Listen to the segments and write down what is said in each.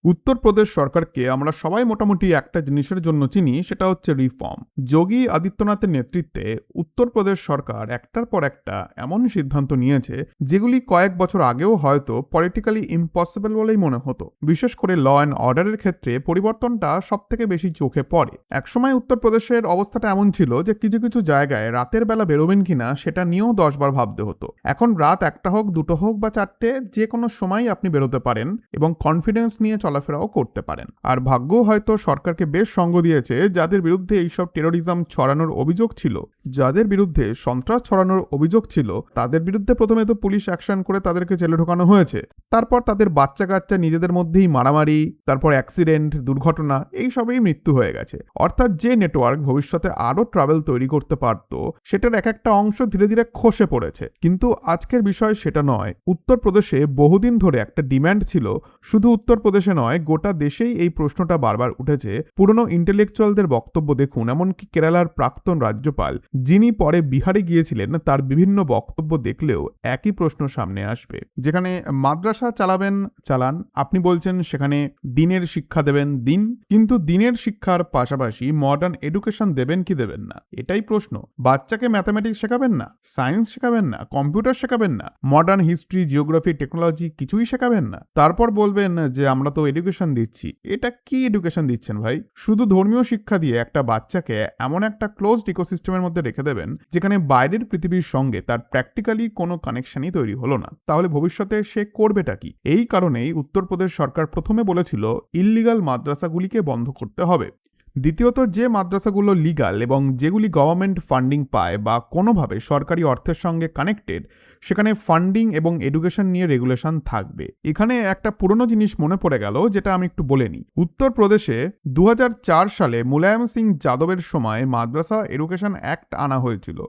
উত্তরপ্রদেশ সরকারকে আমরা সবাই মোটামুটি একটা জিনিসের জন্য চিনি, সেটা হচ্ছে রিফর্ম। যোগী আদিত্যনাথের নেতৃত্বে উত্তরপ্রদেশ সরকার একটার পর একটা এমন সিদ্ধান্ত নিয়েছে যেগুলি কয়েক বছর আগেও হয়তো পলিটিক্যালি ইম্পসিবল বলেই মনে হতো। বিশেষ করে ল অ্যান্ড অর্ডারের ক্ষেত্রে পরিবর্তনটা সব থেকে বেশি চোখে পড়ে। একসময় উত্তরপ্রদেশের অবস্থাটা এমন ছিল যে কিছু কিছু জায়গায় রাতের বেলা বেরোবেন কিনা সেটা নিয়েও 10 বার ভাবতে হতো। এখন রাত 1টা হোক, 2টো হোক বা 4টে, যে কোনো সময় আপনি বেরোতে পারেন এবং কনফিডেন্স নিয়ে চলাফেরাও করতে পারেন। আর ভাগ্য হয়তো সরকারকে বেশ সঙ্গ দিয়েছে যাদের বিরুদ্ধে এইসব টেরোরিজম ছড়ানোর অভিযোগ ছিল, যাদের বিরুদ্ধে সন্ত্রাস ছড়ানোর অভিযোগ ছিল, তাদের বিরুদ্ধে প্রথমে তো পুলিশ অ্যাকশন করে তাদেরকে জেলে ঢোকানো হয়েছে। তারপর তাদের বাচ্চা কাচ্চা নিজেদের মধ্যেই মারামারি, তারপর অ্যাক্সিডেন্ট, দুর্ঘটনা, এইসবেই মৃত্যু হয়ে গেছে। অর্থাৎ যে নেটওয়ার্ক ভবিষ্যতে আরও ট্রাভেল তৈরি করতে পারত, সেটার এক একটা অংশ ধীরে ধীরে খসে পড়েছে। কিন্তু আজকের বিষয় সেটা নয়। উত্তরপ্রদেশে বহুদিন ধরে একটা ডিম্যান্ড ছিল, শুধু উত্তরপ্রদেশে নয়, গোটা দেশেই এই প্রশ্নটা বারবার উঠেছে। পুরনো ইন্টেলেকচুয়ালদের বক্তব্য দেখুন, এমনকি কেরালার প্রাক্তন রাজ্যপাল, যিনি পরে বিহারে গিয়েছিলেন, তার বিভিন্ন বক্তব্য দেখলেও একই প্রশ্ন সামনে আসবে। যেখানে মাদ্রাসা চালাবেন চালান, আপনি বলছেন সেখানে দিনের শিক্ষা দেবেন দিন, কিন্তু দিনের শিক্ষার পাশাপাশি মডার্ন এডুকেশন দেবেন কি দেবেন না, এটাই প্রশ্ন। বাচ্চাকে ম্যাথামেটিক্স শেখাবেন না, সায়েন্স শেখাবেন না, কম্পিউটার শেখাবেন না, মডার্ন হিস্ট্রি, জিওগ্রাফি, টেকনোলজি কিছুই শেখাবেন না। তারপর বলবেন যে আমরা তো এডুকেশন দিচ্ছি। এটা কি এডুকেশন দিচ্ছেন ভাই? শুধু ধর্মীয় শিক্ষা দিয়ে একটা বাচ্চাকে এমন একটা ক্লোজড ইকোসিস্টেমের মধ্যে রেখে দেবেন যেখানে বাইরের পৃথিবীর সঙ্গে তার প্র্যাকটিক্যালি কোনো কানেকশনই তৈরি হলো না। তাহলে ভবিষ্যতে সে করবেটা কি? এই কারণেই উত্তরপ্রদেশ সরকার প্রথমে বলেছিল ইললিগাল মাদ্রাসাগুলিকে বন্ধ করতে হবে। দ্বিতীয়ত, যে মাদ্রাসাগুলো লিগাল এবং যেগুলি গভর্নমেন্ট ফান্ডিং পায় বা কোনোভাবে সরকারি অর্থের সঙ্গে কানেক্টেড, সেখানে ফান্ডিং এবং এডুকেশন নিয়ে রেগুলেশন থাকবে। এখানে একটা পুরনো জিনিস মনে পড়ে গেল, যেটা আমি একটু বলে নিই। উত্তরপ্রদেশে 2004 সালে মুলায়ম সিং যাদবের সময় মাদ্রাসা এডুকেশন অ্যাক্ট আনা হয়েছিল।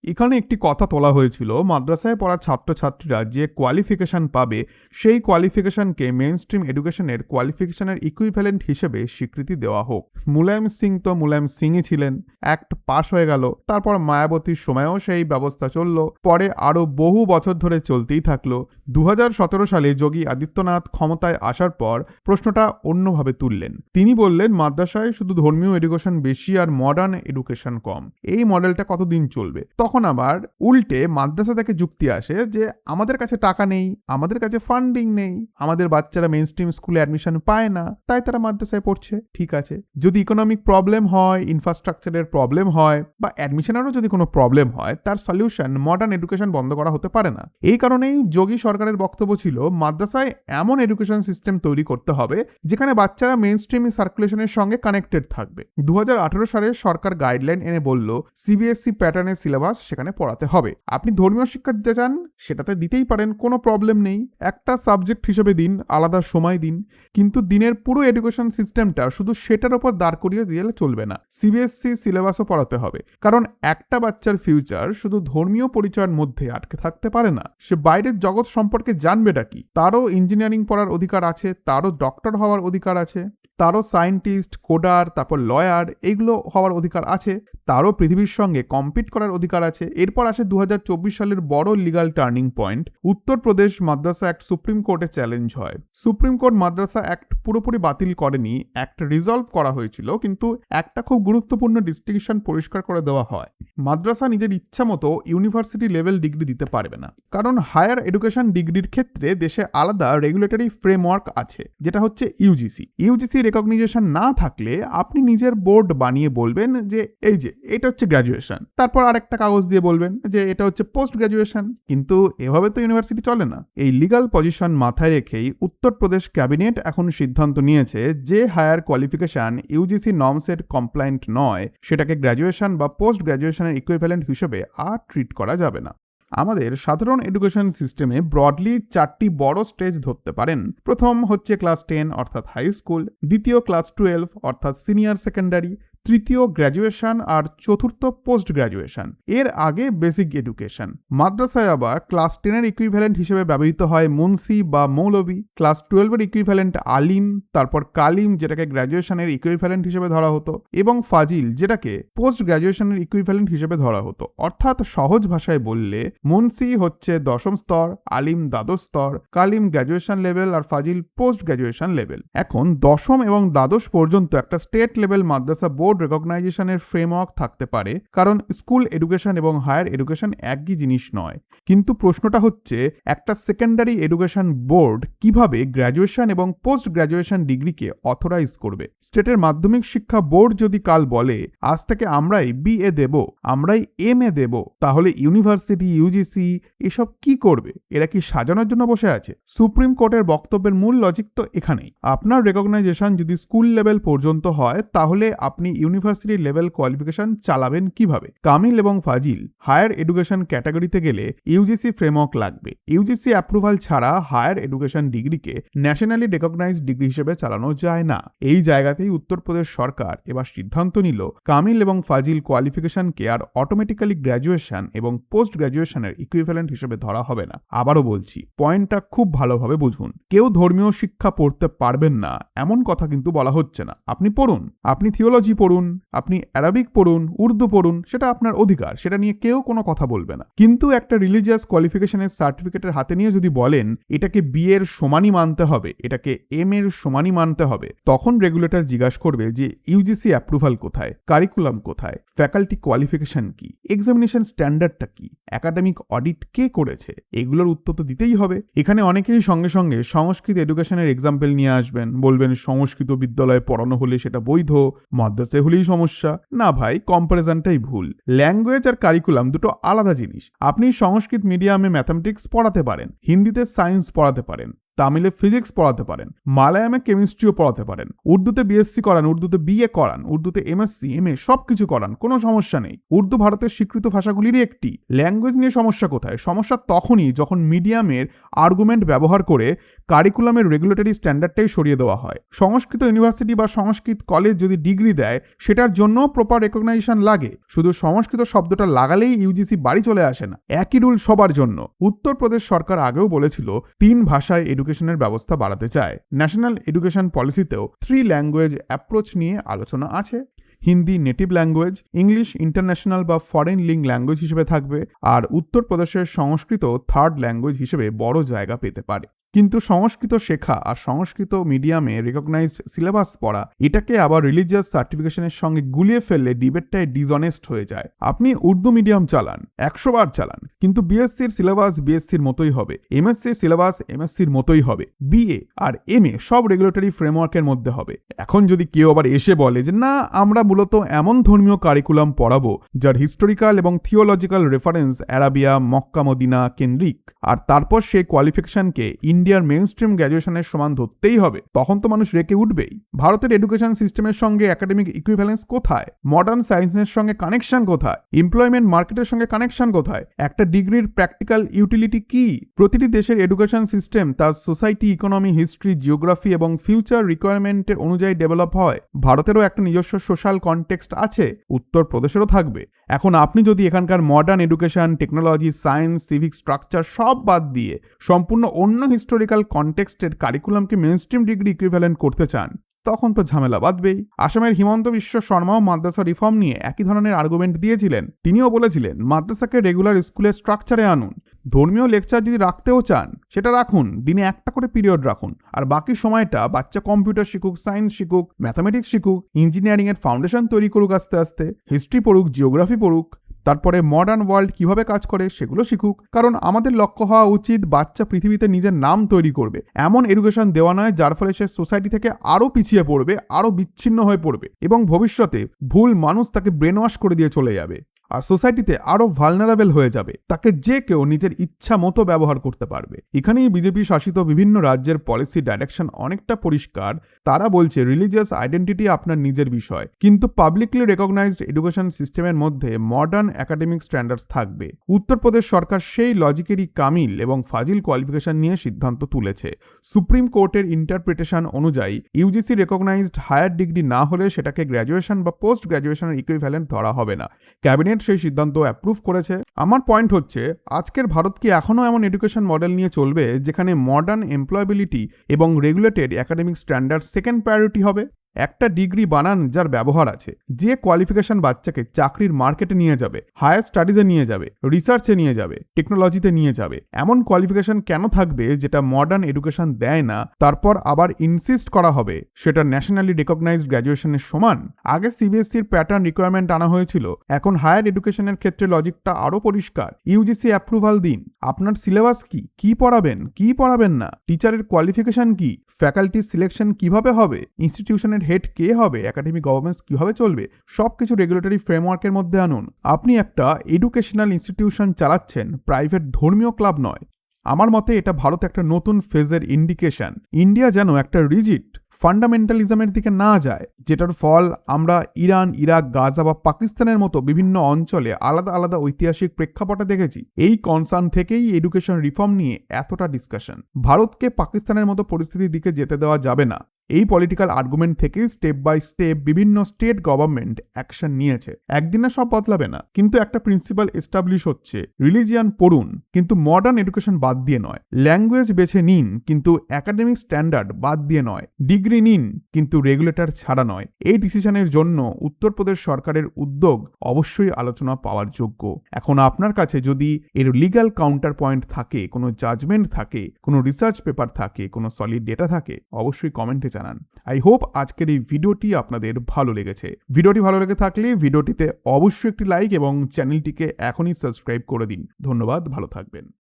এখানে একটি কথা তোলা হয়েছিল, মাদ্রাসায় পড়া ছাত্রছাত্রীরা যে কোয়ালিফিকেশন পাবে, সেই কোয়ালিফিকেশনকে মেইন স্ট্রিম এডুকেশনের কোয়ালিফিকেশনের ইকুইভ্যালেন্ট হিসেবে স্বীকৃতি দেওয়া হোক। মুলায়ম সিং তো মুলায়ম সিংই ছিলেন। অ্যাক্ট পাশ হয়ে গেল। তারপর মায়াবতীর সময়েও সেই ব্যবস্থা চলল। পরে আরও বহু বছর ধরে চলতেই থাকলো। 2017 সালে যোগী আদিত্যনাথ ক্ষমতায় আসার পর প্রশ্নটা অন্যভাবে তুললেন। তিনি বললেন মাদ্রাসায় শুধু ধর্মীয় এডুকেশন বেশি আর মডার্ন এডুকেশন কম। এই মডেলটা কতদিন চলবে? তখন আবার উল্টে মাদ্রাসা থেকে যুক্তি আসে যে আমাদের কাছে টাকা নেই, আমাদের কাছে ফান্ডিং নেই, আমাদের বাচ্চারা মেইন স্ট্রিম স্কুলে অ্যাডমিশন পায় না, তাই তারা মাদ্রাসায় পড়ছে। ঠিক আছে, যদি ইকোনমিক প্রবলেম হয়, ইনফ্রাস্ট্রাকচারের প্রবলেম হয়, বা অ্যাডমিশনেরও যদি কোনো প্রবলেম হয়, তার সলিউশন মডার্ন এডুকেশন বন্ধ করা হতে পারে না। এই কারণেই যোগী সরকারের বক্তব্য ছিল মাদ্রাসায় এমন এডুকেশন সিস্টেম তৈরি করতে হবে যেখানে বাচ্চারা মেইন স্ট্রিম সার্কুলেশনের সঙ্গে কানেক্টেড থাকবে। 2018 সালে সরকার গাইডলাইন এনে বলল সিবিএসসি প্যাটার্নের সিলেবাস সেখানে পড়াতে হবে। আপনি ধর্মীয় শিক্ষা দিতে চান, সেটাতে দিতেই পারেন, কোনো প্রবলেম নেই। একটা সাবজেক্ট হিসেবে দিন, আলাদা সময় দিন, কিন্তু দিনের পুরো এডুকেশন সিস্টেমটা শুধু সেটার উপর দাঁড় করিয়ে দিলে চলবে না। সিবিএসসি সিলেবাসও পড়াতে হবে, কারণ একটা বাচ্চার ফিউচার শুধু ধর্মীয় পরিচয়ের মধ্যে আটকে থাকতে পারে না। সে বাইরের জগৎ সম্পর্কে জানবেটা কি? তারও ইঞ্জিনিয়ারিং পড়ার অধিকার আছে, তারও ডক্টর হওয়ার অধিকার আছে, তারও সায়েন্টিস্ট, কোডার, তারপর লয়ার, এইগুলো হওয়ার অধিকার আছে, তারও পৃথিবীর সঙ্গে কম্পিট করার অধিকার আছে। এরপর আসে 2024 সালের বড় লিগাল টার্নিং পয়েন্ট। উত্তরপ্রদেশ মাদ্রাসা অ্যাক্ট সুপ্রিম কোর্টে চ্যালেঞ্জ হয়। সুপ্রিম কোর্ট মাদ্রাসা অ্যাক্ট পুরোপুরি বাতিল করেনি, অ্যাক্ট রিজলভ করা হয়েছিল, কিন্তু একটা খুব গুরুত্বপূর্ণ ডিস্টিংশন পরিষ্কার করে দেওয়া হয়। মাদ্রাসা নিজের ইচ্ছা মতো ইউনিভার্সিটি লেভেল ডিগ্রি দিতে পারবে না, কারণ হায়ার এডুকেশন ডিগ্রির ক্ষেত্রে দেশে আলাদা রেগুলেটরি ফ্রেমওয়ার্ক আছে, যেটা হচ্ছে ইউজিসি রেকগনিজেশন না থাকলে আপনি নিজের বোর্ড বানিয়ে বলবেন যে এই যে এটা হচ্ছে গ্র্যাজুয়েশন, তারপর আরেকটা কাগজ দিয়ে বলবেন যে এটা হচ্ছে পোস্ট গ্র্যাজুয়েশন। কিন্তু এভাবে তো ইউনিভার্সিটি চলে না। এই লিগাল পজিশন মাথায় রেখেই উত্তরপ্রদেশ ক্যাবিনেট এখন সিদ্ধান্ত নিয়েছে যে হায়ার কোয়ালিফিকেশন ইউজিসি নর্মসের কমপ্লায়েন্ট নয়, সেটাকে গ্র্যাজুয়েশন বা পোস্ট গ্র্যাজুয়েশনের ইকুইভ্যালেন্ট হিসেবে আর ট্রিট করা যাবে না। আমাদের সাধারণ এডুকেশন সিস্টেমে ব্রডলি 4টি বড় স্টেজ ধরতে পারেন। প্রথম হচ্ছে ক্লাস 10 অর্থাৎ হাই স্কুল, দ্বিতীয় ক্লাস 12 অর্থাৎ সিনিয়র সেকেন্ডারি, তৃতীয় গ্র্যাজুয়েশন আর চতুর্থ পোস্ট গ্র্যাজুয়েশন। এর আগে বেসিক এডুকেশন। মাদ্রাসায় আবার ক্লাস 10-এর ইকুইভ্যালেন্ট হিসেবে ব্যবহৃত হয় মুন্সি বা মৌলভী, ক্লাস 12-এর ইকুইভ্যালেন্ট আলিম, তারপর কালিম যেটাকে গ্র্যাজুয়েশনের ইকুইভ্যালেন্ট হিসেবে ধরা হতো, এবং ফাজিল যেটাকে পোস্ট গ্র্যাজুয়েশনের ইকুইভ্যালেন্ট হিসেবে ধরা হতো। অর্থাৎ সহজ ভাষায় বললে মুন্সি হচ্ছে 10ম স্তর, আলিম দ্বাদশ স্তর, কালিম গ্র্যাজুয়েশন লেভেল আর ফাজিল পোস্ট গ্র্যাজুয়েশন লেভেল। এখন 10ম এবং দ্বাদশ পর্যন্ত একটা স্টেট লেভেল মাদ্রাসা বোর্ড রেকগনাইজেশনের ফ্রেমওয়ার্ক থাকতে পারে, কারণ স্কুল এডুকেশন এবং হায়ার এডুকেশন একই জিনিস নয়। কিন্তু প্রশ্নটা হচ্ছে একটা সেকেন্ডারি এডুকেশন বোর্ড কিভাবে গ্র্যাজুয়েশন এবং পোস্ট গ্র্যাজুয়েশন ডিগ্রিকে অথরাইজ করবে? স্টেটের মাধ্যমিক শিক্ষা বোর্ড যদি কাল বলে আজ থেকে আমরাই বিএ দেব, আমরাই এমএ দেব, তাহলে ইউনিভার্সিটি, ইউজিসি এসব কি করবে? এরা কি সাজানোর জন্য বসে আছে? সুপ্রিম কোর্টের বক্তব্যের মূল লজিক তো এখানেই। আপনার রেকগনাইজেশন যদি স্কুল লেভেল পর্যন্ত হয় তাহলে আপনি ইউনিভার্সিটি লেভেল কোয়ালিফিকেশন চালাবেন কিভাবে? কামিল এবং ফাজিল হায়ার এডুকেশন ক্যাটাগরিতে গেলে ইউজিসি ফ্রেমওয়ার্ক লাগবে। ইউজিসি অ্যাপ্রুভাল ছাড়া হায়ার এডুকেশন ডিগ্রিকে ন্যাশনালি রেকগনাইজড ডিগ্রি হিসেবে চালানো যায় না। এই জায়গাতেই উত্তরপ্রদেশ সরকার এবার সিদ্ধান্ত নিল কামিল এবং ফাজিল কোয়ালিফিকেশনকে আর অটোমেটিক্যালি গ্র্যাজুয়েশন এবং পোস্ট গ্র্যাজুয়েশনের ইকুইভ্যালেন্ট হিসেবে ধরা হবে না। আবারও বলছি, পয়েন্টটা খুব ভালোভাবে বুঝুন। কেউ ধর্মীয় শিক্ষা পড়তে পারবেন না এমন কথা কিন্তু বলা হচ্ছে না। আপনি পড়ুন, আপনি থিওলজি পড়ুন, আপনি অ্যারাবিক পড়ুন, উর্দু পড়ুন, সেটা আপনার অধিকার, সেটা নিয়ে কেউ কোনো কথা বলবে না। কিন্তু একটা রিলিজিয়াস কোয়ালিফিকেশনের সার্টিফিকেটের হাতে নিয়ে যদি বলেন এটাকে বিএর সমানই মানতে হবে, এটাকে এম এর সমানই মানতে হবে, তখন রেগুলেটর জিজ্ঞাসা করবে যে ইউজিসি অ্যাপ্রুভাল কোথায়, কারিকুলাম কোথায়, ফ্যাকাল্টি কোয়ালিফিকেশন কি, এক্সামিনেশন স্ট্যান্ডার্ডটা কি, একাডেমিক অডিট কে করেছে, এগুলোর উত্তর তো দিতেই হবে। এখানে অনেকেই সঙ্গে সঙ্গে সংস্কৃত এডুকেশনের এক্সাম্পল নিয়ে আসবেন, বলবেন সংস্কৃত বিদ্যালয়ে পড়ানো হলে সেটা বৈধ, মাদ্রাসায় হলেই সমস্যা। না ভাই, কম্পারিজনটাই ভুল। ল্যাঙ্গুয়েজ আর কারিকুলাম দুটো আলাদা জিনিস। আপনি সংস্কৃত মিডিয়ামে ম্যাথামেটিক্স পড়াতে পারেন, হিন্দিতে সায়েন্স পড়াতে পারেন, তামিলে ফিজিক্স পড়াতে পারেন, মালায়ামে কেমিস্ট্রিও পড়াতে পারেন, উর্দুতে বিএসসি করান, উর্দুতে বিএ করান, উর্দুতে এমএসসি, এমএ সবকিছু করান, কোনো সমস্যা নেই। উর্দু ভারতের স্বীকৃত ভাষাগুলিরই একটি। ল্যাঙ্গুয়েজ নিয়ে সমস্যা কোথায়? সমস্যা তখনই যখন মিডিয়ামের আর্গুমেন্ট ব্যবহার করে কারিকুলামের রেগুলেটরি স্ট্যান্ডার্ডটাই সরিয়ে দেওয়া হয়। সংস্কৃত ইউনিভার্সিটি বা সংস্কৃত কলেজ যদি ডিগ্রি দেয় সেটার জন্য প্রপার রেকগনাইজেশন লাগে। শুধু সংস্কৃত শব্দটা লাগালেই ইউজিসি বাড়ি চলে আসে না, একই রুল সবার জন্য। উত্তরপ্রদেশ সরকার আগেও বলেছিল 3 ভাষায় এডুকেশনের ব্যবস্থা বাড়াতে চায়। ন্যাশনাল এডুকেশন পলিসিতেও 3 ল্যাঙ্গুয়েজ অ্যাপ্রোচ নিয়ে আলোচনা আছে। Hindi native language, English international বা ফরেন লিঙ্ক ল্যাঙ্গুয়েজ হিসেবে থাকবে, আর উত্তরপ্রদেশের সংস্কৃত 3rd ল্যাঙ্গুয়েজ হিসেবে বড় জায়গা পেতে পারে। কিন্তু সংস্কৃত শেখা আর সংস্কৃত মিডিয়ামে রেকগনাইজড সিলেবাস পড়া এটাকে আবার রিলিজিয়াস সার্টিফিকেশনের সঙ্গে গুলিয়ে ফেললে ডিবেটটাই ডিসঅনেস্ট হয়ে যায়। আপনি উর্দু মিডিয়াম চালান, 100 বার চালান, কিন্তু বিএসসির সিলেবাস বিএসসির মতোই হবে, এমএসসির সিলেবাস এমএসসির মতোই হবে, বিএ আর এমএ সব রেগুলেটরি ফ্রেমওয়ার্কের মধ্যে হবে। এখন যদি কেউ আবার এসে বলে যে না, আমরা মূলত এমন ধর্মীয় কারিকুলাম পড়াবো যার হিস্টোরিক্যাল এবং theological reference Arabia, Mecca, Medina কেন্দ্রিক, আর তারপর সেই কোয়ালিফিকেশনকে ইন্ডিয়ার মেইনস্ট্রিম গ্র্যাজুয়েশনের সমান ধরতেই হবে, তখন তো মানুষ রেকে উঠবেই। ভারতের এডুকেশন সিস্টেমের সঙ্গে একাডেমিক ইকুইভ্যালেন্স কোথায়? মডার্ন সায়েন্সের সঙ্গে কানেকশন কোথায়? এমপ্লয়মেন্ট মার্কেটের সঙ্গে কানেকশন কোথায়? একটা ডিগ্রির প্র্যাকটিক্যাল ইউটিলিটি কি? প্রতিটি দেশের এডুকেশন সিস্টেম তার সোসাইটি, ইকোনমি, হিস্ট্রি, জিওগ্রাফি এবং ফিউচার রিকোয়ারমেন্টের অনুযায়ী ডেভেলপ হয়। ভারতেরও একটা নিজস্ব সোশ্যাল কনটেক্সট আছে, উত্তরপ্রদেশেরও থাকবে। এখন আপনি যদি এখানকার modern education, technology, science, civic structure সব বাদ দিয়ে সম্পূর্ণ অন্য হিস্টোরিক্যাল কনটেক্সটের কারিকুলামকে মেইনস্ট্রিম ডিগ্রি ইকুইভ্যালেন্ট করতে চান, তখন তো ঝামেলা বাঁধবেই। আসামের হিমন্ত বিশ্ব শর্মাও মাদ্রাসা রিফর্ম নিয়ে একই ধরনের আর্গুমেন্ট দিয়েছিলেন। তিনিও বলেছিলেন মাদ্রাসাকে রেগুলার স্কুলের স্ট্রাকচারে আনুন, ধর্মীয় লেকচার যদি রাখতেও চান সেটা রাখুন, দিনে একটা করে পিরিয়ড রাখুন, আর বাকি সময়টা বাচ্চা কম্পিউটার শিখুক, সায়েন্স শিখুক, ম্যাথামেটিক্স শিখুক, ইঞ্জিনিয়ারিং এর ফাউন্ডেশন তৈরি করুক, আস্তে আস্তে হিস্ট্রি পড়ুক, জিওগ্রাফি পড়ুক, তারপরে মডার্ন ওয়ার্ল্ড কিভাবে কাজ করে সেগুলো শিখুক। কারণ আমাদের লক্ষ্য হওয়া উচিত বাচ্চা পৃথিবীতে নিজের নাম তৈরি করবে, এমন এডুকেশন দেওয়া নয় যার ফলে সে সোসাইটি থেকে আরও পিছিয়ে পড়বে, আরও বিচ্ছিন্ন হয়ে পড়বে এবং ভবিষ্যতে ভুল মানুষ তাকে ব্রেন ওয়াশ করে দিয়ে চলে যাবে। আর সোসাইটিতে আরো ভালনারেবল হয়ে যাবে। তাকে যে কেউ নিজের ইচ্ছা মতো ব্যবহার করতে পারবে। এখানেই বিজেপি শাসিত বিভিন্ন রাজ্যের পলিসি ডাইরেকশন অনেকটা পরিষ্কার। তারা বলছে রিলিজিয়াস আইডেন্টিটি আপনার নিজের বিষয়, কিন্তু পাবলিকলি রেকগনাইজড এডুকেশন সিস্টেমের মধ্যে মডার্ন একাডেমিক স্ট্যান্ডার্ডস থাকবে। উত্তরপ্রদেশ সরকার সেই লজিকেরই কামিল এবং ফাজিল কোয়ালিফিকেশন নিয়ে সিদ্ধান্ত তুলেছে। সুপ্রিম কোর্টের ইন্টারপ্রিটেশন অনুযায়ী ইউজিসি রেকগনাইজড হায়ার ডিগ্রি না হলে সেটাকে গ্র্যাজুয়েশন বা পোস্ট গ্র্যাজুয়েশনের ইকুইভ্যালেন্ট ধরা হবে না। ক্যাবিনেট সেই সিদ্ধান্ত অ্যাপ্রুভ করেছে। আমার পয়েন্ট হচ্ছে, আজকের ভারত কি এখনও এমন এডুকেশন মডেল নিয়ে চলবে যেখানে মডার্ন এমপ্লয়াবিলিটি এবং regulated academic standard second priority হবে? একটা ডিগ্রি বানান যার ব্যবহার আছে, যে কোয়ালিফিকেশন বাচ্চাকে চাকরির মার্কেটে নিয়ে যাবে, হায়ার স্টাডিজে নিয়ে যাবে, রিসার্চে নিয়ে যাবে, টেকনোলজিতে নিয়ে যাবে। এমন কোয়ালিফিকেশন কেন থাকবে যেটা মডার্ন এডুকেশন দেয় না, তারপর আবার ইনসিস্ট করা হবে সেটা ন্যাশনালি রেকগনাইজড গ্র্যাজুয়েশনের সমান? আগে সিবিএসসির প্যাটার্ন রিকোয়ারমেন্ট আনা হয়েছিল, এখন হায়ার এডুকেশনের ক্ষেত্রে লজিকটা আরও পরিষ্কার। ইউজিসি অ্যাপ্রুভাল দিন। আপনার সিলেবাস কি, কি পড়াবেন, কি পড়াবেন না, টিচারের কোয়ালিফিকেশন কি, ফ্যাকাল্টি সিলেকশন কিভাবে হবে, ইনস্টিটিউশনের হেড কে হবে, একাডেমিক গভর্নেন্স কিভাবে চলবে, সবকিছু রেগুলেটরি ফ্রেমওয়ার্কের মধ্যে আনুন। আপনি একটা এডুকেশনাল ইনস্টিটিউশন চালাচ্ছেন, প্রাইভেট ধর্মীয় ক্লাব নয়। আমার মতে এটা ভারত একটা নতুন ফেজের ইন্ডিকেশন। ইন্ডিয়া যেন একটা রিজিড ফান্ডামেন্টালিজমের দিকে না যায়, যেটার ফল আমরা ইরান, ইরাক, গাজা বা পাকিস্তানের মতো বিভিন্ন অঞ্চলে আলাদা আলাদা ঐতিহাসিক প্রেক্ষাপটে দেখেছি। এই কনসার্ন থেকেই এডুকেশন রিফর্ম নিয়ে এতটা ডিসকাশন। ভারতকে পাকিস্তানের মতো পরিস্থিতির দিকে যেতে দেওয়া যাবে না। এই পলিটিক্যাল আর্গুমেন্ট থেকেই স্টেপ বাই স্টেপ বিভিন্ন স্টেট গভর্নমেন্ট অ্যাকশন নিয়েছে। একদিনে সব বদলাবে না, কিন্তু একটা প্রিন্সিপাল এস্টাবলিশ হচ্ছে, রিলিজিয়ান পড়ুন কিন্তু মডার্ন এডুকেশন বাদ দিয়ে নয়, ল্যাঙ্গুয়েজ বেছে নিন কিন্তু একাডেমিক স্ট্যান্ডার্ড বাদ দিয়ে নয়, ডিগ্রি নিন কিন্তু রেগুলেটর ছাড়া নয়। এই ডিসিশনের জন্য উত্তরপ্রদেশ সরকারের উদ্যোগ অবশ্যই আলোচনা পাওয়ার যোগ্য। এখন আপনার কাছে যদি এর লিগ্যাল কাউন্টার পয়েন্ট থাকে, কোনো জাজমেন্ট থাকে, কোনো রিসার্চ পেপার থাকে, কোনো সলিড ডেটা থাকে, অবশ্যই কমেন্টে জানান। আই হোপ আজকের এই ভিডিওটি আপনাদের ভালো লেগেছে। ভিডিওটি ভালো লেগে থাকলে ভিডিওটিতে অবশ্যই একটি লাইক এবং চ্যানেলটিকে এখনই সাবস্ক্রাইব করে দিন। ধন্যবাদ, ভালো থাকবেন।